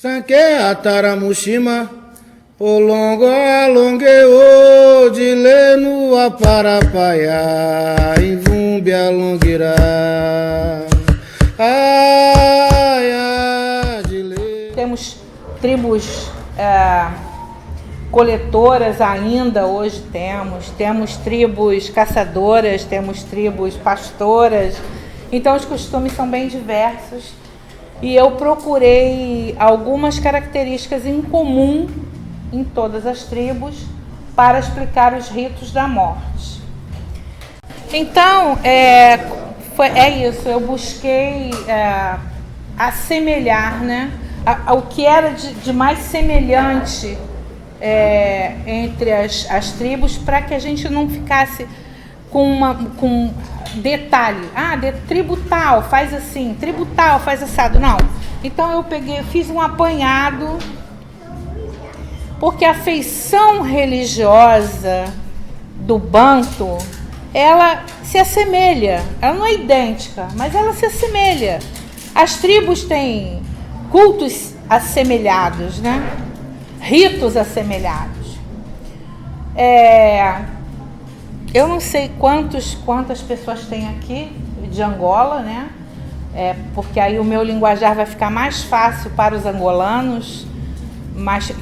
Sanke ataramushima, olongo alongeo, dilenu aparapaya, invumbi alonguirá. Temos tribos coletoras ainda, hoje temos tribos caçadoras, temos tribos pastoras, então os costumes são bem diversos. E eu procurei algumas características em comum em todas as tribos para explicar os ritos da morte. Então, é isso, eu busquei assemelhar, né, o que era de mais semelhante entre as tribos, para que a gente não ficasse com detalhe, tribo tal faz assim, tribo tal faz assado, não. Então eu fiz um apanhado, porque a feição religiosa do Banto, ela se assemelha, ela não é idêntica, mas ela se assemelha. As tribos têm cultos assemelhados, né? Ritos assemelhados. Eu não sei quantas pessoas tem aqui de Angola, né? Porque aí o meu linguajar vai ficar mais fácil para os angolanos, mas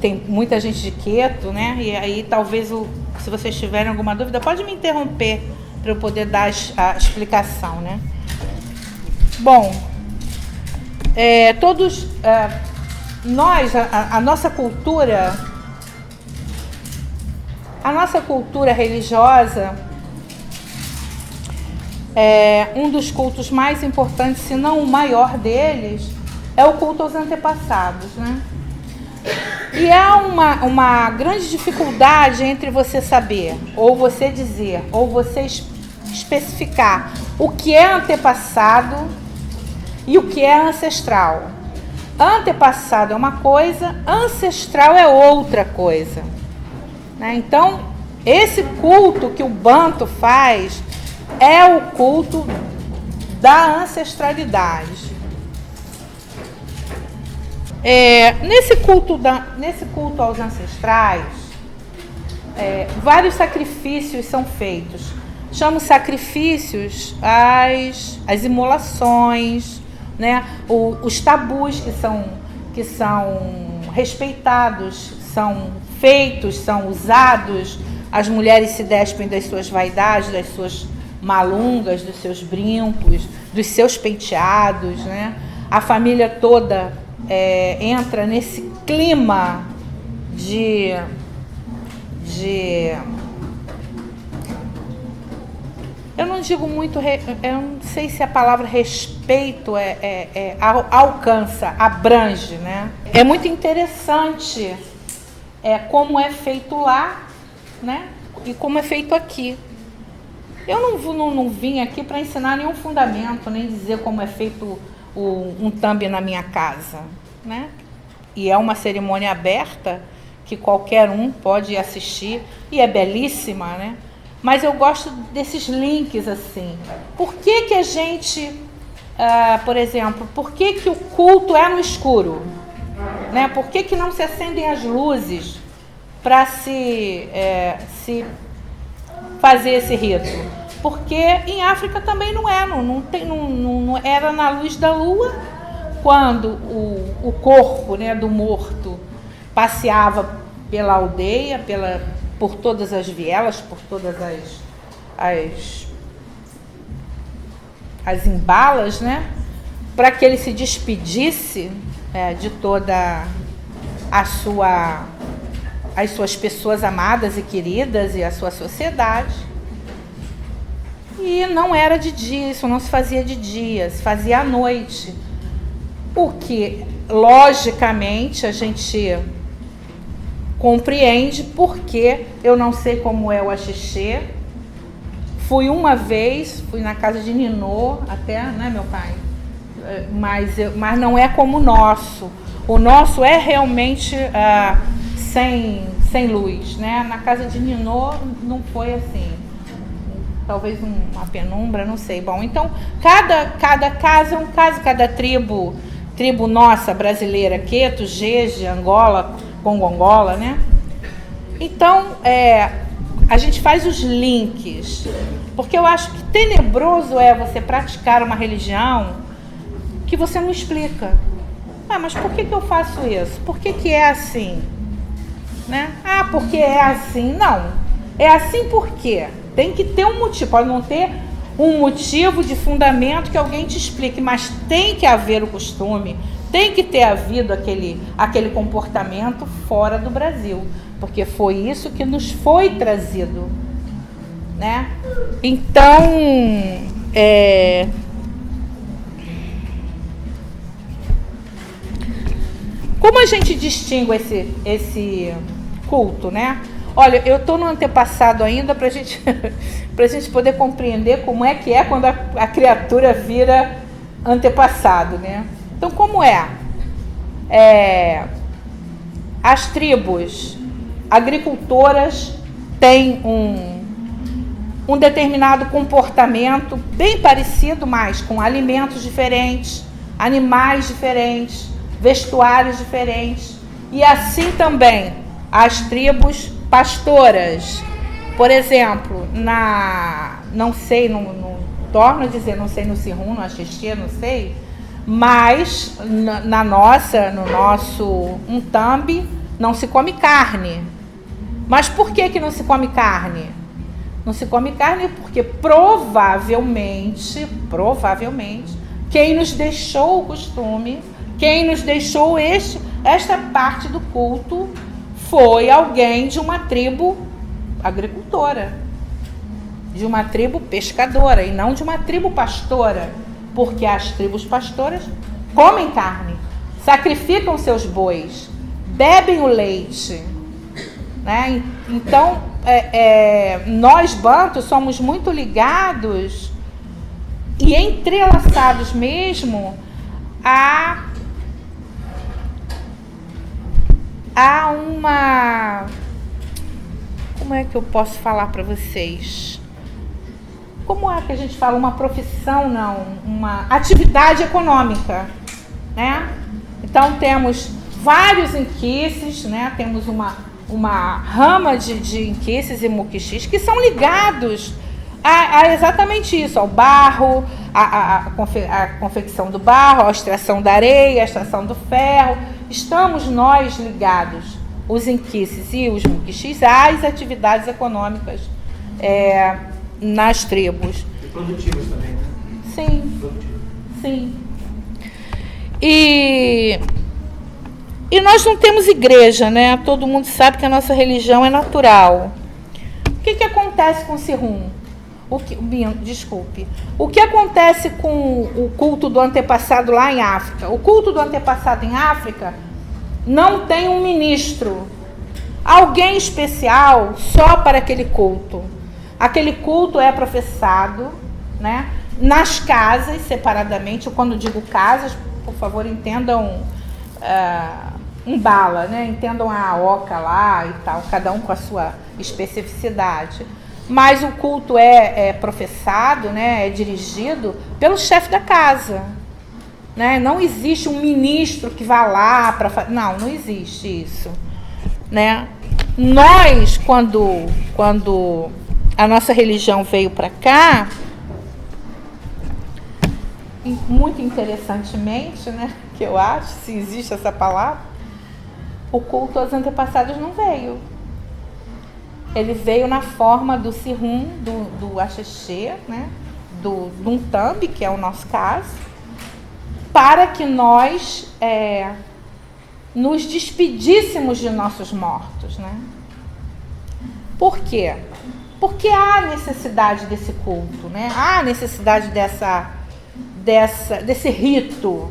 tem muita gente de Queto, né? E aí talvez, se vocês tiverem alguma dúvida, pode me interromper para eu poder dar a explicação, né? Bom, a nossa cultura... A nossa cultura religiosa um dos cultos mais importantes, se não o maior deles, é o culto aos antepassados, né? E há uma grande dificuldade entre você saber, ou você dizer, ou você especificar o que é antepassado e o que é ancestral. Antepassado é uma coisa, ancestral é outra coisa. Então, esse culto que o Banto faz é o culto da ancestralidade. Nesse culto aos ancestrais, vários sacrifícios são feitos. Chamo sacrifícios as imolações, né? Os tabus que são respeitados, são feitos, são usados. As mulheres se despem das suas vaidades, das suas malungas, dos seus brincos, dos seus penteados, né? A família toda entra nesse clima de eu não digo muito, eu não sei se a palavra respeito alcança, abrange, né? É muito interessante como é feito lá, né? E como é feito aqui. Eu não vim aqui para ensinar nenhum fundamento, nem dizer como é feito um thumb na minha casa, né? E é uma cerimônia aberta que qualquer um pode assistir e é belíssima, né? Mas eu gosto desses links assim. Por que a gente, por exemplo, por que o culto é no escuro? Né? Por que não se acendem as luzes para se fazer esse rito? Porque em África também não era na luz da lua, quando o corpo, né, do morto passeava pela aldeia, por todas as vielas, por todas as embalas, né, para que ele se despedisse de toda as suas pessoas amadas e queridas e a sua sociedade. E não era de dia, isso não se fazia de dia, se fazia à noite. O que, logicamente, a gente compreende, porque eu não sei como é o axixê. Fui na casa de Ninô, até, né, meu pai? Mas não é como o nosso. O nosso é realmente sem luz, né? Na casa de Ninô não foi assim. Talvez uma penumbra, não sei. Bom, então, cada casa é um caso, cada tribo tribo nossa brasileira, Queto, Jeje, Angola, Congo-Angola, né? Então, a gente faz os links, porque eu acho que tenebroso é você praticar uma religião que você não explica. Ah, mas por que eu faço isso? Por que é assim? Né? Ah, porque é assim. Não, é assim porque tem que ter um motivo, pode não ter um motivo de fundamento que alguém te explique, mas tem que haver o costume, tem que ter havido aquele comportamento fora do Brasil, porque foi isso que nos foi trazido, né? Então, como a gente distingue esse culto, né? Olha, eu estou no antepassado ainda para gente, a gente poder compreender como é que é quando a criatura vira antepassado, né? Então, como as tribos agricultoras têm um determinado comportamento bem parecido, mas com alimentos diferentes, animais diferentes, vestuários diferentes, e assim também as tribos pastoras. Por exemplo, não sei, torno a dizer, não sei no Sihum, no Axixê, não sei, mas no nosso Untambi não se come carne. Mas por que não se come carne? Não se come carne porque provavelmente, quem nos deixou o costume, quem nos deixou esta parte do culto foi alguém de uma tribo agricultora, de uma tribo pescadora e não de uma tribo pastora, porque as tribos pastoras comem carne, sacrificam seus bois, bebem o leite, né? Então, nós bantos somos muito ligados e entrelaçados mesmo a uma... Como é que eu posso falar para vocês? Como é que a gente fala? Uma profissão, não. Uma atividade econômica, né? Então, temos vários inquices, né? Temos uma rama de inquices e muquixis que são ligados a exatamente isso, ao barro, a confecção do barro, a extração da areia, a extração do ferro. Estamos nós ligados, os inquices e os muquixis, às atividades econômicas nas tribos. E produtivas também, né? Sim, sim. E nós não temos igreja, né? Todo mundo sabe que a nossa religião é natural. O que acontece com o Sihum? Desculpe. O que acontece com o culto do antepassado lá em África? O culto do antepassado em África não tem um ministro, alguém especial só para aquele culto. Aquele culto é professado, né, nas casas, separadamente. Quando digo casas, por favor, entendam Umbala, né? Entendam a Oca lá e tal, cada um com a sua especificidade. Mas o culto é professado, né, é dirigido pelo chefe da casa, né? Não existe um ministro que vá lá para fazer. Não existe isso, né? Nós, quando a nossa religião veio para cá, muito interessantemente, né, que eu acho, se existe essa palavra, o culto aos antepassados não veio. Ele veio na forma do Sihum, do Axixê, né, do Untambi, que é o nosso caso, para que nós nos despedíssemos de nossos mortos, né? Por quê? Porque há necessidade desse culto, né? Há necessidade desse rito.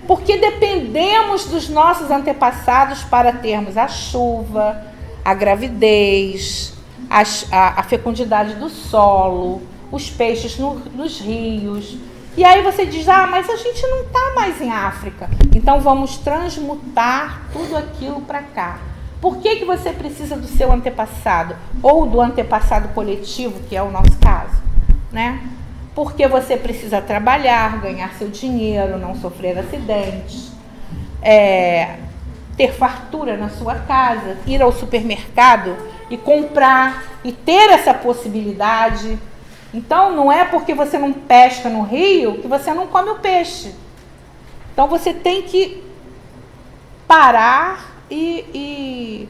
Porque dependemos dos nossos antepassados para termos a chuva, a gravidez, a fecundidade do solo, os peixes nos rios. E aí você diz, mas a gente não está mais em África, então vamos transmutar tudo aquilo para cá. Por que você precisa do seu antepassado? Ou do antepassado coletivo, que é o nosso caso, né? porque você precisa trabalhar, ganhar seu dinheiro, não sofrer acidentes, ter fartura na sua casa, ir ao supermercado e comprar e ter essa possibilidade. Então, não é porque você não pesca no rio que você não come o peixe. Então, você tem que parar e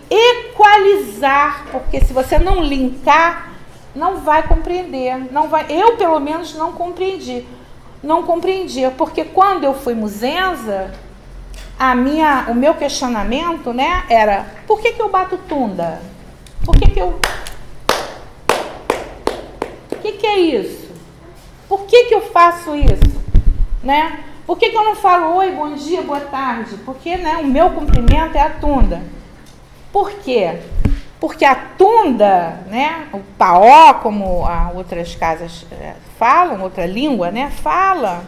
equalizar, porque se você não linkar, não vai compreender. Não vai, eu, pelo menos, não compreendi. Não compreendia, porque quando eu fui muzenza, o meu questionamento, né, era: por que eu bato tunda? Por que eu... O que é isso? Por que eu faço isso? Né? Por que eu não falo oi, bom dia, boa tarde? Porque, né, o meu cumprimento é a tunda. Por quê? Porque a tunda, né, o paó, como outras casas falam, outra língua, né, fala,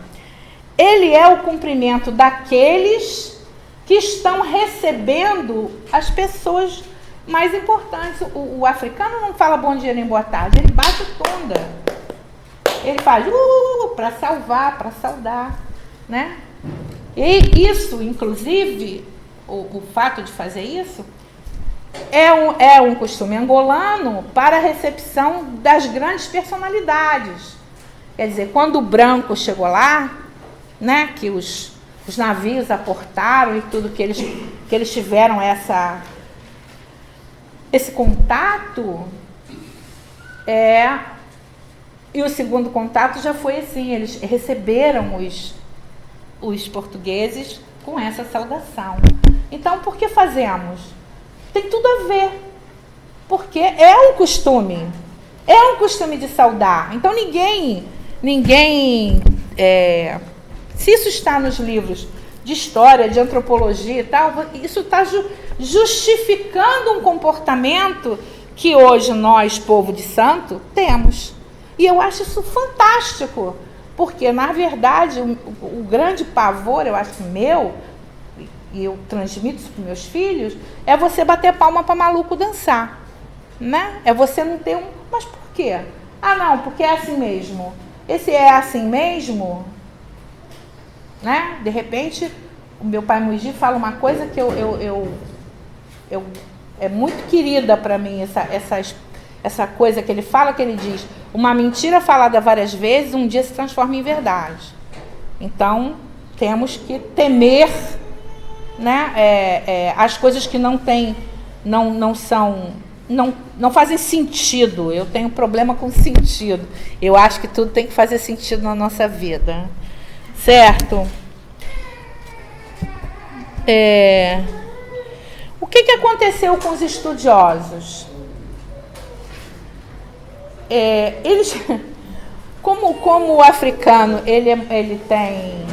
ele é o cumprimento daqueles que estão recebendo as pessoas mais importantes. O africano não fala bom dia nem boa tarde, ele bate tunda. Ele faz para salvar, para saudar, né? E isso, inclusive, o fato de fazer isso, é um costume angolano para a recepção das grandes personalidades. Quer dizer, quando o branco chegou lá, né, que os navios aportaram e tudo, que eles tiveram esse contato, e o segundo contato já foi assim, eles receberam os portugueses com essa saudação. Então, por que fazemos? Tem tudo a ver, porque é um costume de saudar. Então, ninguém se isso está nos livros de história, de antropologia e tal, isso está justificando um comportamento que hoje nós, povo de santo, temos. E eu acho isso fantástico, porque, na verdade, o grande pavor, eu acho meu, e eu transmito isso para meus filhos, é você bater palma para maluco dançar, né? É você não ter Mas por quê? Ah, não, porque é assim mesmo. Esse é assim mesmo, né? De repente, o meu pai Muigi fala uma coisa que é muito querida para mim, essa coisa que ele fala, que ele diz: uma mentira falada várias vezes, um dia se transforma em verdade. Então, temos que temer, né, as coisas que não fazem sentido. Eu tenho problema com sentido. Eu acho que tudo tem que fazer sentido na nossa vida. Certo? O que aconteceu com os estudiosos? Eles, como o africano, ele tem...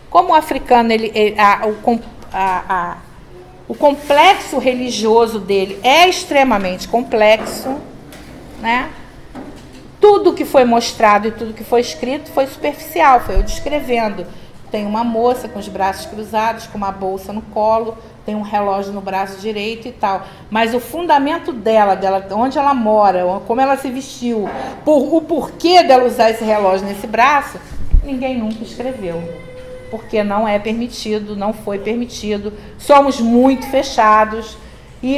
Como o africano, o complexo religioso dele é extremamente complexo, né? Tudo que foi mostrado e tudo que foi escrito foi superficial, foi eu descrevendo. Tem uma moça com os braços cruzados, com uma bolsa no colo, tem um relógio no braço direito e tal. Mas o fundamento dela, onde ela mora, como ela se vestiu, o porquê dela usar esse relógio nesse braço, ninguém nunca escreveu. Porque não é permitido, não foi permitido. Somos muito fechados. E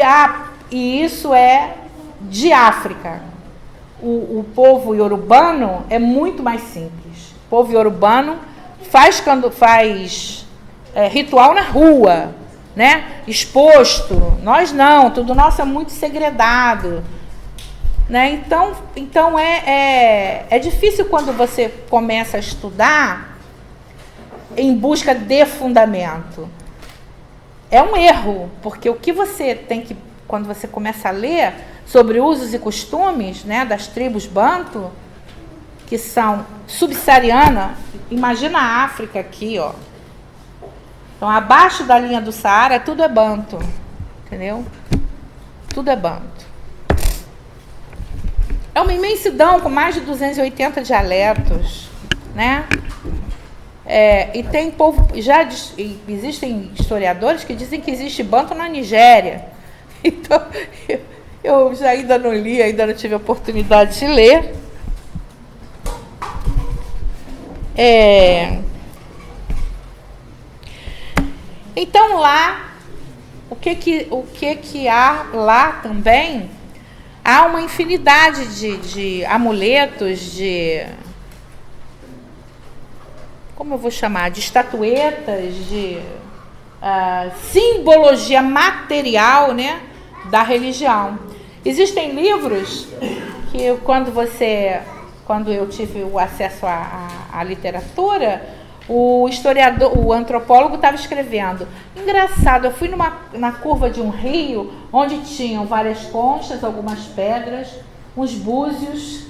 isso é de África. O povo iorubano é muito mais simples. O povo iorubano faz ritual na rua, né? Exposto. Nós não, tudo nosso é muito segredado, né? Então é difícil quando você começa a estudar em busca de fundamento. É um erro, porque o que você tem que, quando você começa a ler sobre usos e costumes, né, das tribos banto, que são subsaarianas, imagina a África aqui, ó. Então, abaixo da linha do Saara, tudo é banto, entendeu? Tudo é banto. É uma imensidão com mais de 280 dialetos, né? E tem povo, existem historiadores que dizem que existe banto na Nigéria. Então, eu já ainda não li, ainda não tive a oportunidade de ler, Então lá, o que há lá também? Há uma infinidade de amuletos, como eu vou chamar? De estatuetas, de simbologia material, né, da religião. Existem livros que quando eu tive o acesso à literatura, o historiador, o antropólogo estava escrevendo. Engraçado, eu fui na curva de um rio, onde tinham várias conchas, algumas pedras, uns búzios.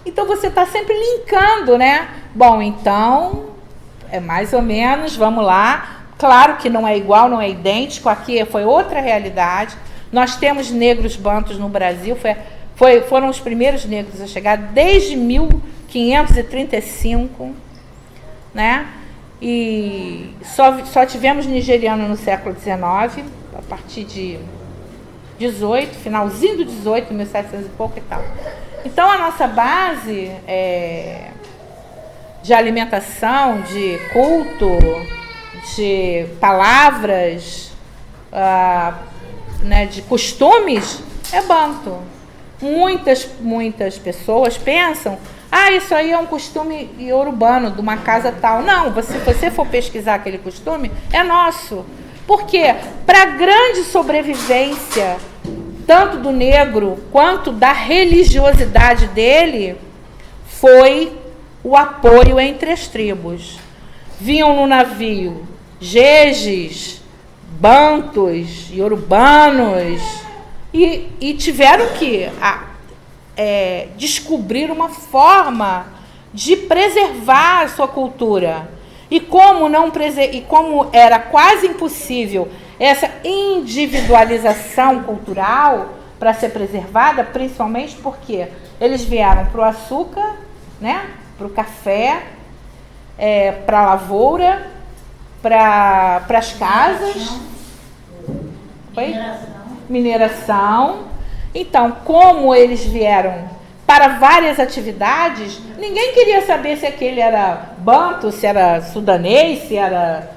Então você está sempre linkando, né? Bom, então, é mais ou menos, vamos lá. Claro que não é igual, não é idêntico, aqui foi outra realidade. Nós temos negros bantus no Brasil, foram os primeiros negros a chegar desde 1535, né? E só tivemos nigeriano no século XIX, a partir de 18, finalzinho do 18, 1700 e pouco e tal. Então a nossa base de alimentação, de culto, de palavras, né, de costumes, é banto. Muitas pessoas pensam, isso aí é um costume iorubano, de uma casa tal. Não, se você for pesquisar aquele costume, é nosso. Por quê? Para a grande sobrevivência, tanto do negro quanto da religiosidade dele, foi o apoio entre as tribos. Vinham no navio jejes, bantus, iorubanos, e tiveram que descobrir uma forma de preservar a sua cultura. E como era quase impossível essa individualização cultural para ser preservada, principalmente porque eles vieram para o açúcar, né, para o café, para a lavoura, para as casas, mineração. Então, como eles vieram para várias atividades, ninguém queria saber se aquele era bantu, se era sudanês, se era,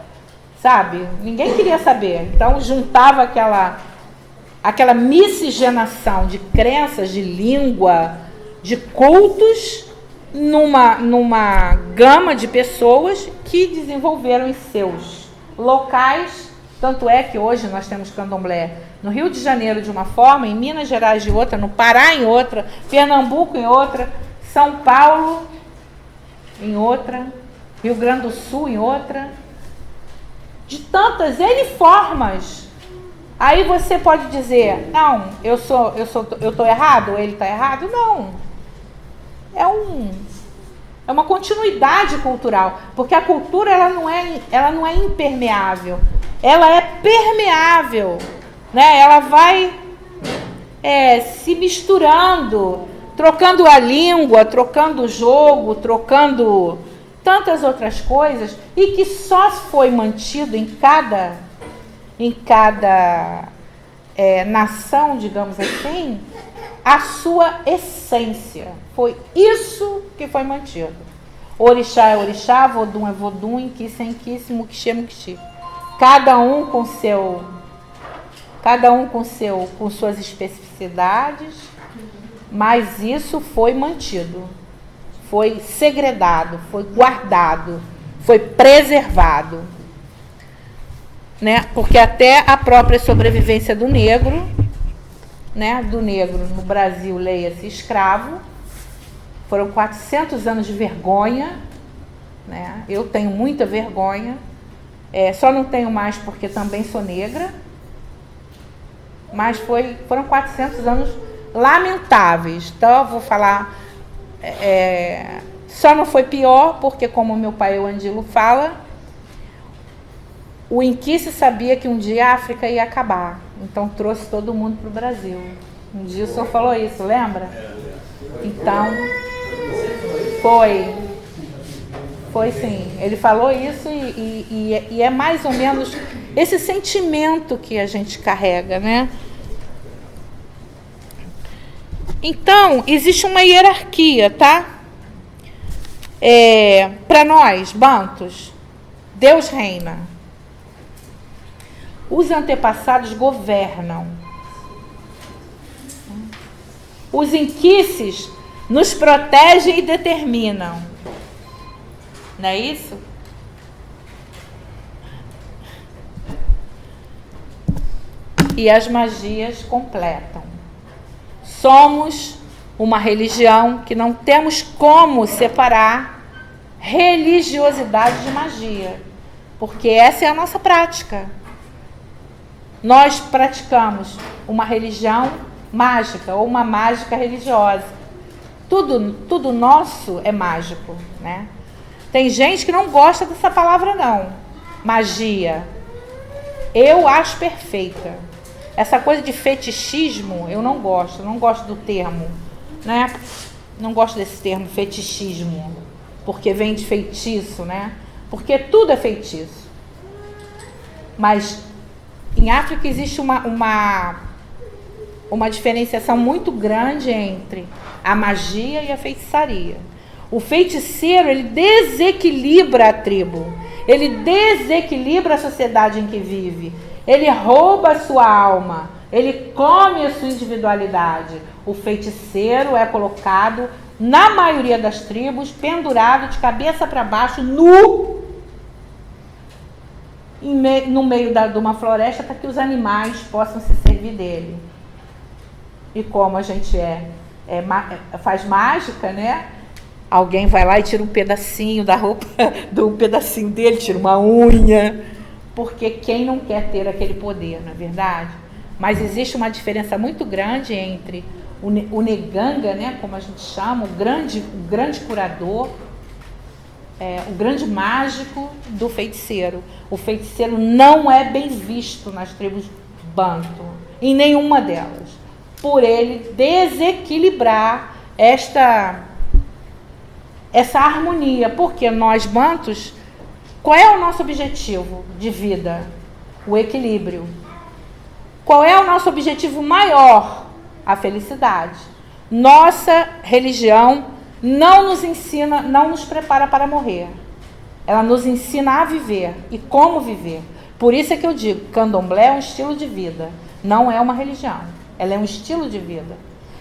sabe? Ninguém queria saber. Então, juntava aquela miscigenação de crenças, de língua, de cultos, numa gama de pessoas que desenvolveram em seus locais. Tanto é que hoje nós temos candomblé no Rio de Janeiro de uma forma, em Minas Gerais de outra, no Pará em outra, Pernambuco em outra, São Paulo em outra, Rio Grande do Sul em outra, de tantas N formas. Aí você pode dizer, não, eu estou errado, ou ele está errado? Não. É uma continuidade cultural, porque a cultura ela não é impermeável, ela é permeável, né? Ela vai se misturando, trocando a língua, trocando o jogo, trocando tantas outras coisas, e que só foi mantido em cada nação, digamos assim, a sua essência. Foi isso que foi mantido. Orixá é orixá, vodum é vodum, inquice é inquice, muquixi é muquixi. Cada um com suas especificidades, mas isso foi mantido, foi segredado, foi guardado, foi preservado, né? Porque até a própria sobrevivência do negro, né? Do negro no Brasil, leia-se escravo, foram 400 anos de vergonha, né? Eu tenho muita vergonha, só não tenho mais porque também sou negra, mas foram 400 anos lamentáveis. Então eu vou falar, só não foi pior porque, como meu pai, o Andilo, fala, o inquice sabia que um dia a África ia acabar, então trouxe todo mundo para o Brasil. Um dia o senhor falou isso, lembra? Então, foi sim, ele falou isso, e é mais ou menos esse sentimento que a gente carrega, né? Então, existe uma hierarquia, tá? Para nós, bantus, Deus reina. Os antepassados governam. Os inquices nos protegem e determinam. Não é isso? E as magias completam. Somos uma religião que não temos como separar religiosidade de magia, porque essa é a nossa prática. Nós praticamos uma religião mágica ou uma mágica religiosa. Tudo nosso é mágico, né? Tem gente que não gosta dessa palavra não, magia. Eu acho perfeita. Essa coisa de fetichismo, eu não gosto do termo, né? Não gosto desse termo, fetichismo, porque vem de feitiço, né? Porque tudo é feitiço. Mas em África existe uma diferenciação muito grande entre a magia e a feitiçaria. O feiticeiro, ele desequilibra a tribo, ele desequilibra a sociedade em que vive. Ele rouba a sua alma, ele come a sua individualidade. O feiticeiro é colocado, na maioria das tribos, pendurado de cabeça para baixo, nu, no meio de uma floresta, para que os animais possam se servir dele. E como a gente faz mágica, né? Alguém vai lá e tira um pedacinho da roupa, um pedacinho dele, tira uma unha. Porque quem não quer ter aquele poder, não é verdade? Mas existe uma diferença muito grande entre o neganga, né, como a gente chama, o grande curador, o grande mágico do feiticeiro. O feiticeiro não é bem visto nas tribos bantu, em nenhuma delas, por ele desequilibrar essa harmonia. Porque nós bantus, qual é o nosso objetivo de vida? O equilíbrio. Qual é o nosso objetivo maior? A felicidade. Nossa religião não nos ensina, não nos prepara para morrer. Ela nos ensina a viver e como viver. Por isso é que eu digo, candomblé é um estilo de vida, não é uma religião. Ela é um estilo de vida.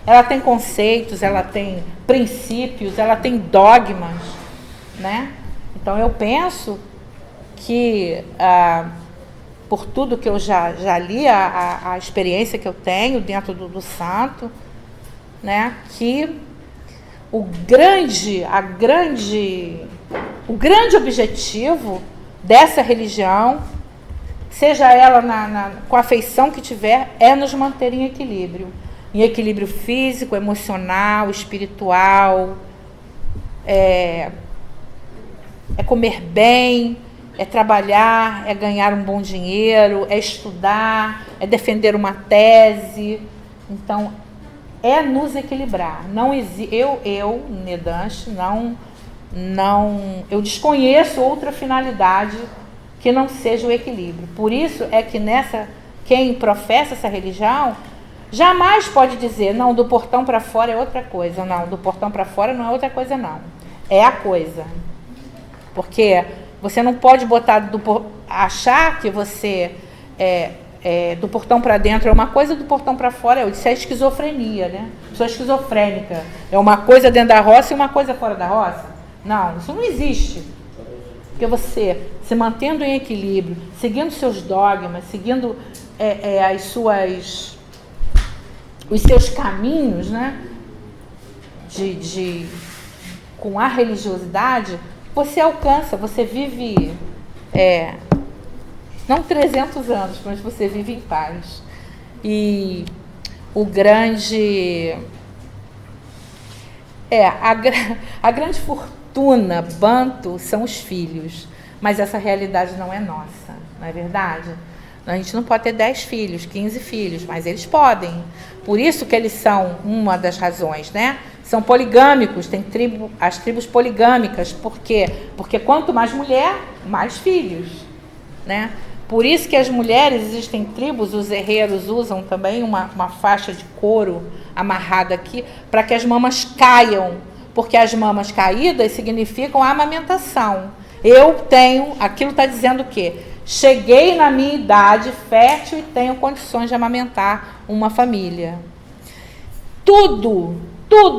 Ela tem conceitos, ela tem princípios, ela tem dogmas, né? Então eu penso que, por tudo que eu já li, a experiência que eu tenho dentro do santo, né, que o grande objetivo dessa religião, seja ela com a feição que tiver, é nos manter em equilíbrio físico, emocional, espiritual, é comer bem, é trabalhar, é ganhar um bom dinheiro, é estudar, é defender uma tese. Então, é nos equilibrar. Eu, Nedanche, eu desconheço outra finalidade que não seja o equilíbrio. Por isso é que quem professa essa religião jamais pode dizer, não, do portão para fora é outra coisa. Não, do portão para fora não é outra coisa, não. É a coisa. Porque você não pode achar que você do portão para dentro é uma coisa, do portão para fora é outra. Isso é esquizofrenia, né? Pessoa esquizofrênica. É uma coisa dentro da roça e uma coisa fora da roça. Não, isso não existe. Porque você, se mantendo em equilíbrio, seguindo seus dogmas, seguindo os seus caminhos, né? Com a religiosidade, você alcança, você vive, não 300 anos, mas você vive em paz. E o grande... a grande fortuna bantu são os filhos, mas essa realidade não é nossa, não é verdade? A gente não pode ter 10 filhos, 15 filhos, mas eles podem. Por isso que eles são uma das razões, né? São poligâmicos, tem as tribos poligâmicas. Por quê? Porque quanto mais mulher, mais filhos, né? Por isso que as mulheres, existem tribos, os herreiros usam também uma faixa de couro amarrada aqui, para que as mamas caiam, porque as mamas caídas significam amamentação. Eu tenho, aquilo está dizendo o quê? Cheguei na minha idade fértil e tenho condições de amamentar uma família. Tudo,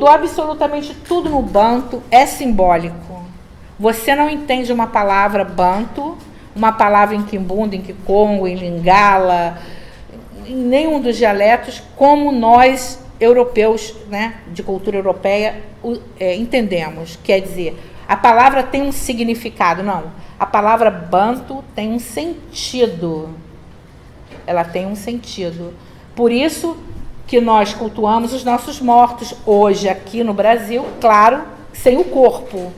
absolutamente tudo no banto é simbólico. Você não entende uma palavra banto, uma palavra em Kimbundu, em Kikongo, em Lingala, em nenhum dos dialetos, como nós, europeus, né, de cultura europeia, entendemos. Quer dizer, a palavra tem um significado, não. A palavra banto tem um sentido. Ela tem um sentido. Por isso que nós cultuamos os nossos mortos. Hoje, aqui no Brasil, claro, sem o corpo.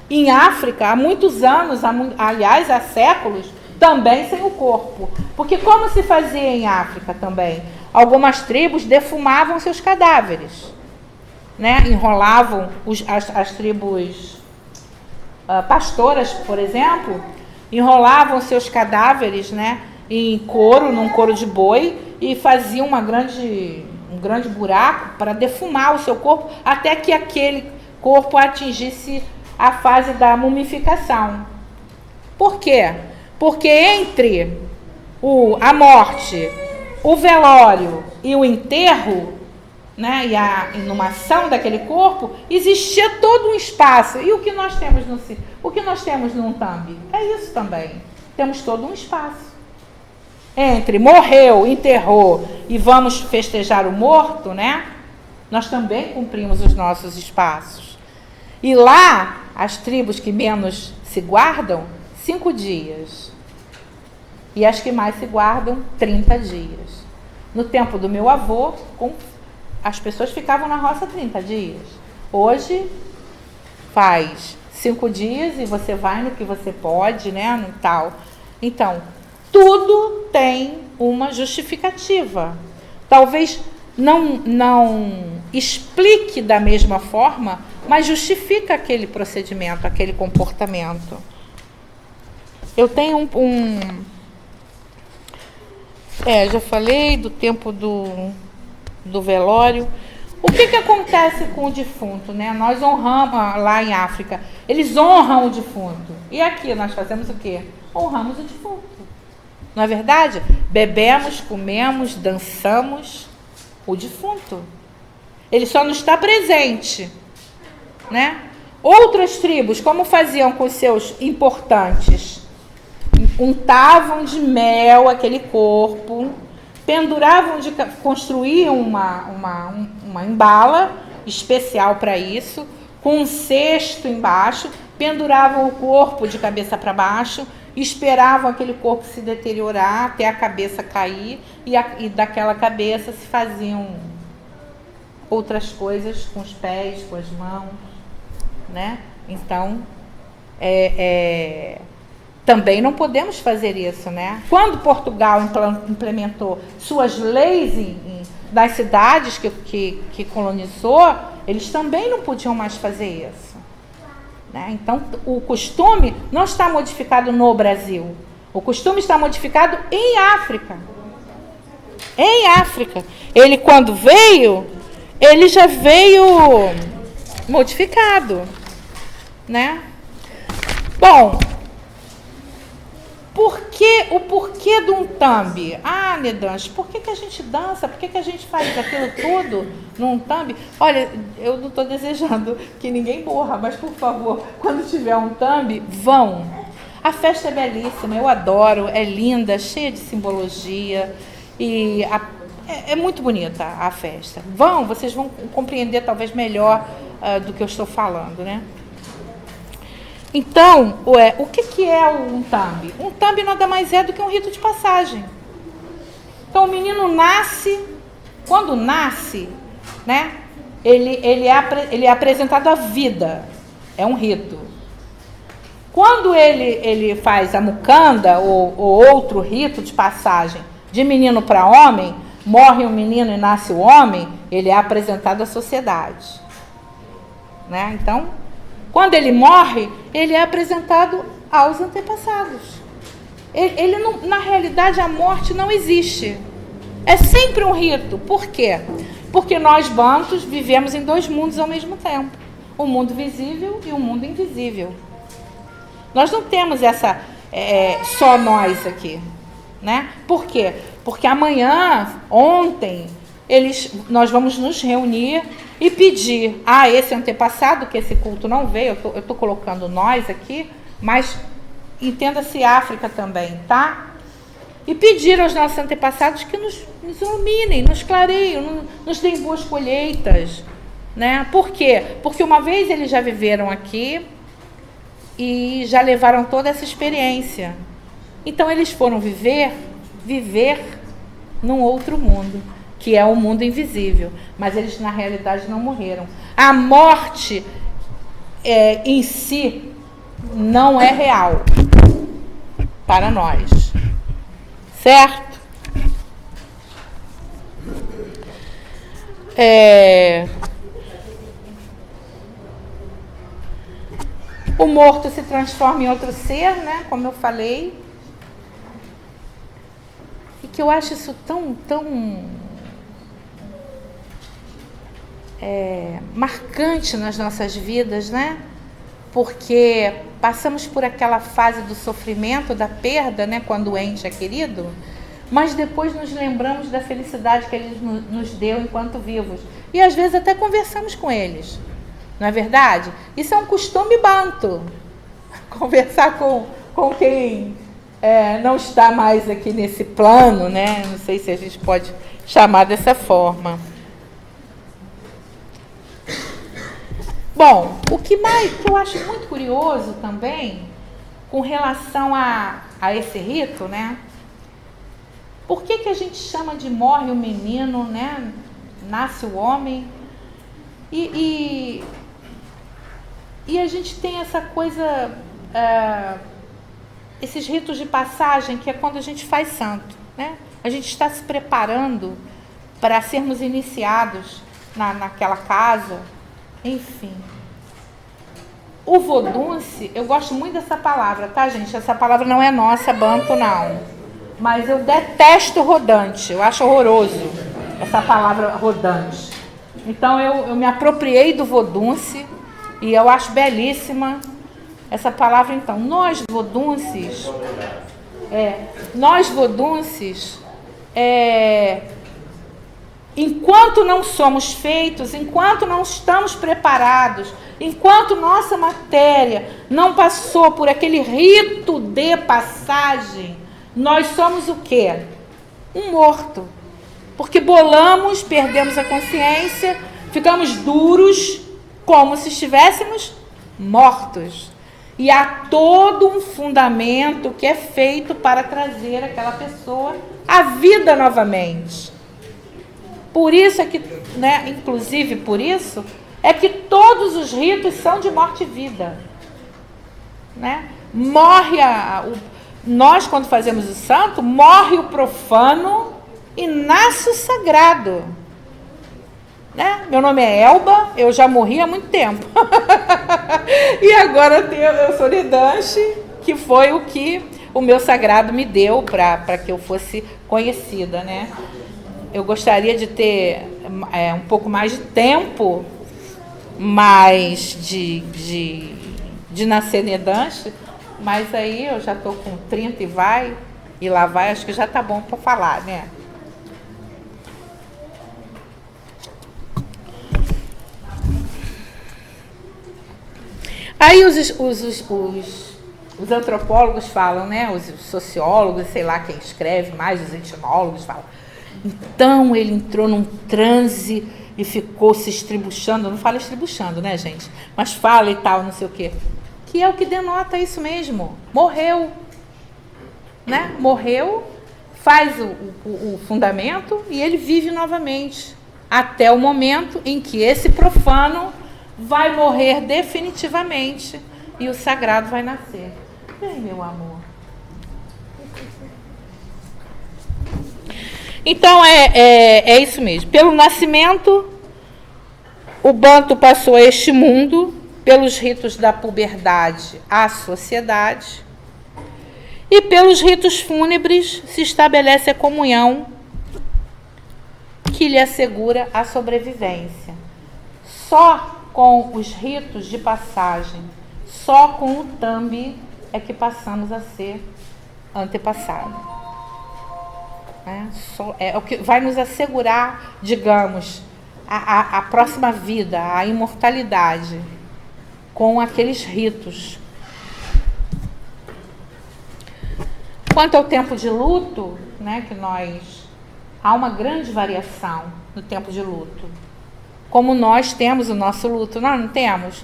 Em África, há muitos anos, aliás, há séculos, também sem o corpo. Porque como se fazia em África também? Algumas tribos defumavam seus cadáveres, né? Enrolavam as tribos pastoras, por exemplo, enrolavam seus cadáveres, né, em couro, num couro de boi, e faziam um grande buraco para defumar o seu corpo, até que aquele corpo atingisse a fase da mumificação. Por quê? Porque entre a morte, o velório e o enterro, né, e a inumação daquele corpo, existia todo um espaço. E o que nós temos no Unthambi? É isso também. Temos todo um espaço. Entre morreu, enterrou e vamos festejar o morto, né? Nós também cumprimos os nossos espaços. E lá, as tribos que menos se guardam, 5 dias. E as que mais se guardam, 30 dias. No tempo do meu avô, as pessoas ficavam na roça 30 dias. Hoje, faz 5 dias e você vai no que você pode, né? No tal. Então, tudo tem uma justificativa. Talvez não explique da mesma forma, mas justifica aquele procedimento, aquele comportamento. Eu tenho já falei do tempo do velório. O que acontece com o defunto, né? Nós honramos, lá em África, eles honram o defunto. E aqui nós fazemos o quê? Honramos o defunto. Não é verdade? Bebemos, comemos, dançamos o defunto. Ele só não está presente, né? Outras tribos, como faziam com seus importantes? Untavam de mel aquele corpo, construíam uma embala especial para isso, com um cesto embaixo, penduravam o corpo de cabeça para baixo, esperavam aquele corpo se deteriorar até a cabeça cair, e daquela cabeça se faziam outras coisas com os pés, com as mãos, né? Então, também não podemos fazer isso, né? Quando Portugal implementou suas leis das cidades que colonizou, eles também não podiam mais fazer isso, né? Então, o costume não está modificado no Brasil. O costume está modificado em África. Em África. Ele, quando veio, ele já veio modificado, né? Bom, o porquê do Unthambi? Ah, Nedanche, por que a gente dança? Por que a gente faz aquilo tudo no Unthambi? Olha, eu não estou desejando que ninguém morra, mas, por favor, quando tiver Unthambi, vão. A festa é belíssima, eu adoro, é linda, cheia de simbologia e é muito bonita a festa. Vocês vão compreender talvez melhor do que eu estou falando, né? Então, o que é o Unthambi? O Unthambi nada mais é do que um rito de passagem. Então, o menino nasce, quando nasce, né, ele é apresentado à vida, é um rito. Quando ele faz a mucanda, ou outro rito de passagem de menino para homem, morre um menino e nasce o homem, ele é apresentado à sociedade, né? Então, quando ele morre, ele é apresentado aos antepassados. Ele não, na realidade, a morte não existe. É sempre um rito. Por quê? Porque nós, bantus, vivemos em 2 mundos ao mesmo tempo. o mundo visível e o mundo invisível. Nós não temos essa só nós aqui, né? Por quê? Porque amanhã, ontem, nós vamos nos reunir e pedir a esse antepassado, que esse culto não veio, eu estou colocando nós aqui, mas entenda-se África também, tá? E pedir aos nossos antepassados que nos iluminem, nos clareiem, nos deem boas colheitas, né? Por quê? Porque uma vez eles já viveram aqui e já levaram toda essa experiência. Então eles foram viver num outro mundo, que é o mundo invisível. Mas eles, na realidade, não morreram. A morte em si não é real para nós. Certo? O morto se transforma em outro ser, né? Como eu falei. E que eu acho isso tão marcante nas nossas vidas, né? Porque passamos por aquela fase do sofrimento, da perda, né? Quando o ente é querido, mas depois nos lembramos da felicidade que ele nos deu enquanto vivos. E às vezes até conversamos com eles. Não é verdade? Isso é um costume banto. Conversar com quem não está mais aqui nesse plano, né? Não sei se a gente pode chamar dessa forma. Bom, o que eu acho muito curioso também, com relação a esse rito, né? Por que a gente chama de morre o menino, né? Nasce o homem? E a gente tem essa coisa, esses ritos de passagem, que é quando a gente faz santo, né? A gente está se preparando para sermos iniciados naquela casa, enfim. O vodunce, eu gosto muito dessa palavra, tá, gente? Essa palavra não é nossa, banto, não. Mas eu detesto rodante, eu acho horroroso essa palavra rodante. Então eu me apropriei do vodunce e eu acho belíssima essa palavra. Então, nós vodunces, enquanto não somos feitos, enquanto não estamos preparados, enquanto nossa matéria não passou por aquele rito de passagem, nós somos o quê? Um morto. Porque bolamos, perdemos a consciência, ficamos duros, como se estivéssemos mortos. E há todo um fundamento que é feito para trazer aquela pessoa à vida novamente. Por isso é que, né, inclusive por isso, é que todos os ritos são de morte e vida. Né? Nós, quando fazemos o santo, morre o profano e nasce o sagrado. Né? Meu nome é Elba, eu já morri há muito tempo. E agora eu sou Lidanche, que foi o que o meu sagrado me deu para que eu fosse conhecida. Né? Eu gostaria de ter um pouco mais de tempo, mais de nascer Lidanche, mas aí eu já estou com 30 e lá vai, acho que já está bom para falar, né? Aí os antropólogos falam, né? Os sociólogos, sei lá quem escreve mais, os etnólogos falam. Então ele entrou num transe e ficou se estribuchando. Não fala estribuchando, né, gente? Mas fala e tal, não sei o quê. Que é o que denota isso mesmo. Morreu. Né? Morreu, faz o fundamento e ele vive novamente. Até o momento em que esse profano vai morrer definitivamente e o sagrado vai nascer. Vem, meu amor. Então, é isso mesmo. Pelo nascimento, o banto passou a este mundo, pelos ritos da puberdade à sociedade, e pelos ritos fúnebres se estabelece a comunhão que lhe assegura a sobrevivência. Só com os ritos de passagem, só com o Thambi é que passamos a ser antepassado. É o que vai nos assegurar, digamos, a próxima vida, a imortalidade, com aqueles ritos. Quanto ao tempo de luto, né, que há uma grande variação no tempo de luto. Como nós temos o nosso luto, nós não temos.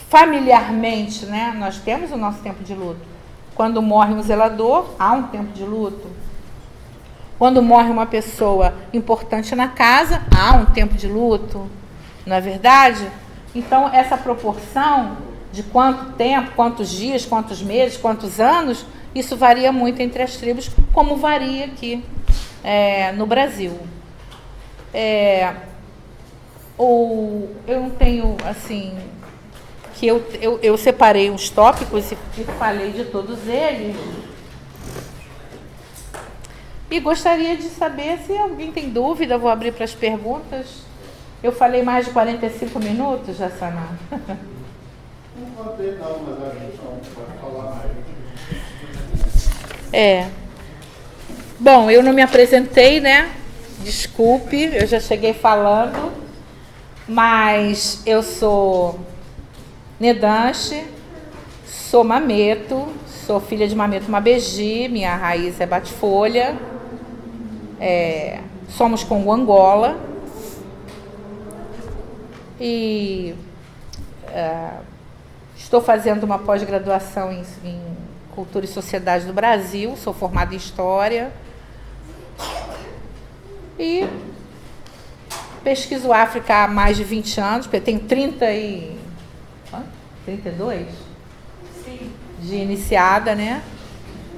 Familiarmente, né, nós temos o nosso tempo de luto. Quando morre um zelador, há um tempo de luto. Quando morre uma pessoa importante na casa, há um tempo de luto. Não é verdade? Então, essa proporção de quanto tempo, quantos dias, quantos meses, quantos anos, isso varia muito entre as tribos, como varia aqui no Brasil. Eu não tenho, assim, que eu separei uns tópicos e falei de todos eles. E gostaria de saber se alguém tem dúvida, vou abrir para as perguntas. Eu falei mais de 45 minutos, Jassanã? Não contei não, mas a gente pode falar mais. Bom, eu não me apresentei, né? Desculpe, eu já cheguei falando, mas eu sou Nedanche, sou Mameto, sou filha de Mameto Mabegi, minha raiz é Bate-Folha, somos Congo Angola e estou fazendo uma pós-graduação em Cultura e Sociedade do Brasil, sou formada em História e pesquiso África há mais de 20 anos, porque eu tenho 32? Sim. De iniciada, né?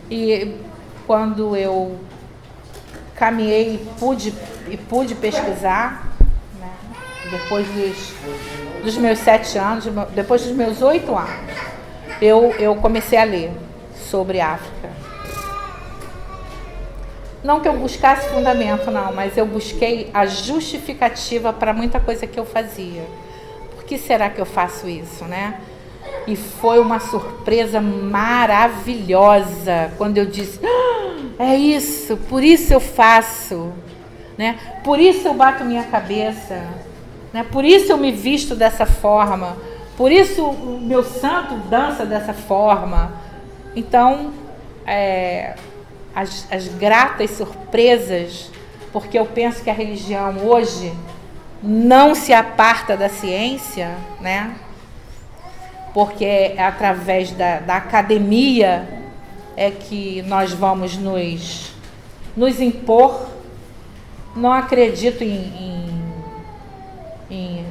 E quando eu caminhei e pude pesquisar, né? Depois dos meus 7 anos, depois dos meus 8 anos, eu comecei a ler sobre África. Não que eu buscasse fundamento, não, mas eu busquei a justificativa para muita coisa que eu fazia. Por que será que eu faço isso, né? E foi uma surpresa maravilhosa quando eu disse, é isso, por isso eu faço, né? Por isso eu bato minha cabeça, né? Por isso eu me visto dessa forma, por isso o meu santo dança dessa forma. Então, as gratas surpresas, porque eu penso que a religião hoje não se aparta da ciência, né? Porque é através da academia é que nós vamos nos impor. Não acredito em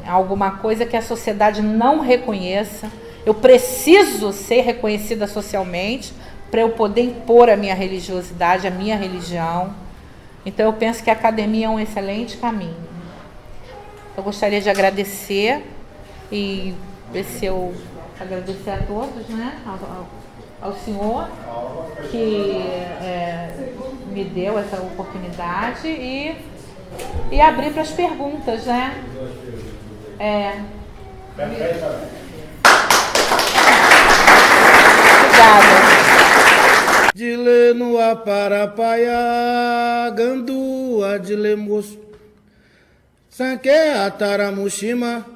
alguma coisa que a sociedade não reconheça. Eu preciso ser reconhecida socialmente para eu poder impor a minha religiosidade, a minha religião. Então, eu penso que a academia é um excelente caminho. Eu gostaria de agradecer e ver se eu agradecer a todos, né? Ao senhor que me deu essa oportunidade e abrir para as perguntas, né? Obrigada. Dile no aparapaia, gandua dile moço. Sanke ataramushima,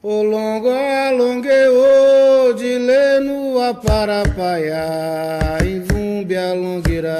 olongo alongeo, dile no aparapaia, invumbi alonguirá.